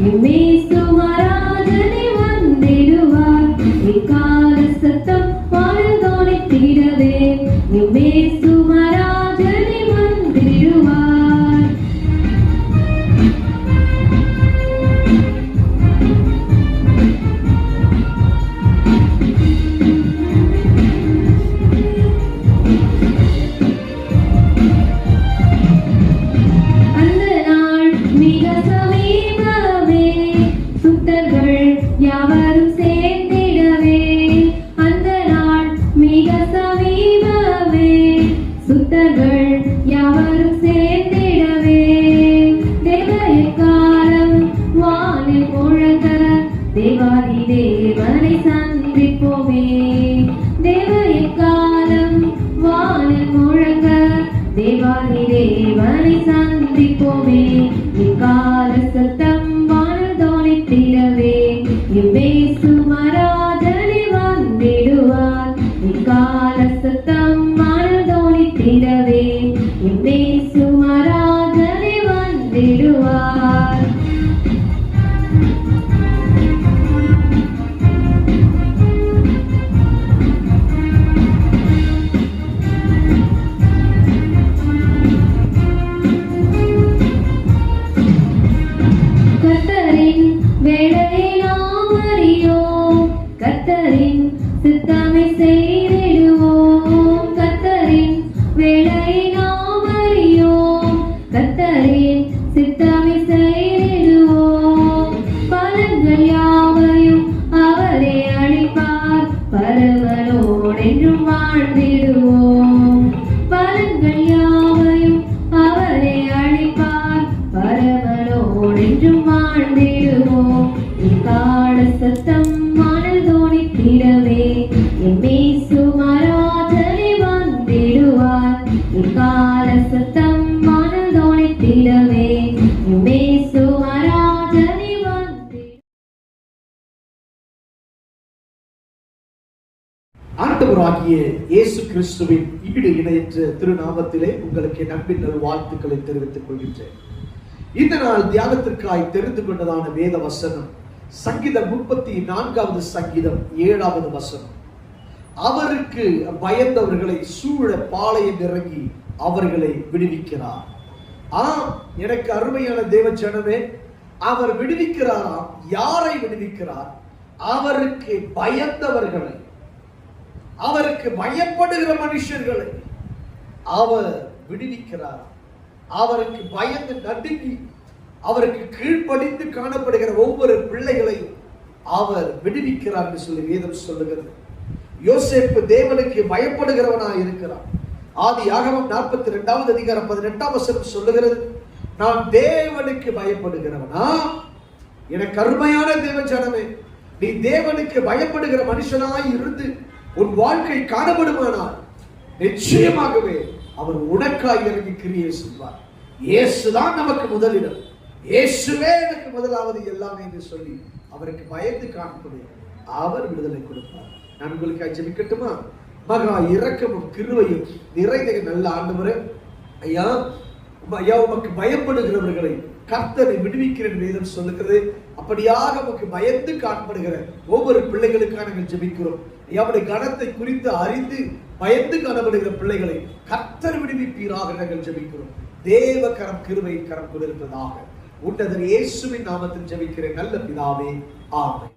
இயேசு மராஜனே வந்திடுவார். எக்கால சத்தம் வாழ்ந்தோடித்திடவே இயேசு மராஜனே வந்திடுவார். அந்த நாள் மிக சமீபமே, சுத்தர்கள் யாவரும் சேர்ந்திடவே. அந்த நாள் மிக சமீபமே, சுத்தர்கள் யாவரும் சேர்ந்திடவே. தேவ எக்காலம் வானில் முழங்க, தேவாதி தேவனை சந்திப்போமே. தேவ எக்காலம் வானில் முழங்க, தேவாதி தேவனை சந்திப்போமே. எக்கால சத்தம் வானில் தோனித்திடவே இயேசு மராஜனே வந்திடுவார். எக்கால சத்தம் வானில் தோனித்திடவே இயேசு மராஜனே வந்திடுவார். கர்த்தரின் வேலையை நாம் அறியோம், கர்த்தரின் சித்தமை செய்திடுவோம். கர்த்தரின் வேலையை நாம் அறியோம், கர்த்தரின் சித்தமை செய்திடுவோம். பலன்கள் யாவையும் அவரே அளிப்பார், பரவலோடென்றும் வாழ்ந்திடுவோம். பலன்கள் யாவையும் அவரே அளிப்பார், பரவலோடென்றும் வாழ்ந்திடுவோம். எக்கால சத்தம் வானில் தோனித்திடவே இயேசு மராஜனே வந்திடுவார். எக்கால சத்தம் வானில் தோனித்திடவே இயேசு மராஜனே வந்திடுவார். ஆண்டவராகிய இயேசு கிறிஸ்துவின் ஈடு இணையற்ற திருநாமத்திலே உங்களுக்கு என் அன்பின் நல்வாழ்த்துக்களை தெரிவித்துக் கொள்கின்றேன். இந்த நாள் தியானத்திற்காய் தெரிந்து கொண்டதான வேத வசனம் சங்கீதம் 34வது சங்கீதம் 7வது வசனம். அவருக்கு பயந்தவர்களை சூழ பாளையம் இறங்கி அவர்களை விடுவிக்கிறார். எனக்கு அருமையான தேவ ஜனமே, அவர் விடுவிக்கிறாராம். யாரை விடுவிக்கிறார்? அவருக்கு பயந்தவர்களை, அவருக்கு பயப்படுகிற மனுஷர்களை அவர் விடுவிக்கிறார். அவருக்கு பயந்து நடுங்கி அவருக்கு கீழ்ப்படிந்து காணப்படுகிற ஒவ்வொரு பிள்ளைகளையும் அவர் விடுவிக்கிறார் என்று சொல்லி வேதம் சொல்லுகிறது. யோசேப்பு தேவனுக்கு பயப்படுகிறவனாய் இருக்கிறான். ஆதியாகமம் 42வது அதிகாரம் 18ஆம் வசனம் சொல்லுகிறது, நான் தேவனுக்கு பயப்படுகிறவனா? எனக்கு அருமையான தேவ ஜனமே, நீ தேவனுக்கு பயப்படுகிற மனுஷனாய் இருந்து உன் வாழ்க்கை காணப்படுமானால் நிச்சயமாகவே அவர் உனக்காய் இறங்கி கிரியை செய்வார். இயேசுதான் நமக்கு முதலிடம், இயேசுவே எனக்கு முதலாவது எல்லாமே என்று சொல்லி அவருக்கு பயந்து காணப்படுவார். அவர் விடுதலை கொடுப்பார். நான் உங்களுக்கு ஜெபிக்கட்டுமா? மகா இரக்கமும் கிருபையும் நிறைந்த நல்ல ஆண்டவரே, ஐயா உமக்கு பயப்படுகிறவர்களை கர்த்தரை விடுவிக்கிற வேதம் சொல்லுகிறது. அப்படியாக உமக்கு பயந்து காணப்படுகிற ஒவ்வொரு பிள்ளைகளுக்காக நாங்கள் ஜெபிக்கிறோம். அவருடைய கனத்தை குறித்து அறிந்து பயந்து காணப்படுகிற பிள்ளைகளை கர்த்தர் விடுவிப்பீராக நாங்கள் ஜெபிக்கிறோம். தேவ கரம் கிருபை கரம் கொண்டிருப்பதாக உன்னதர் இயேசுவின் நாமத்தில் ஜெபிக்கிறேன் நல்ல பிதாவே, ஆமென்.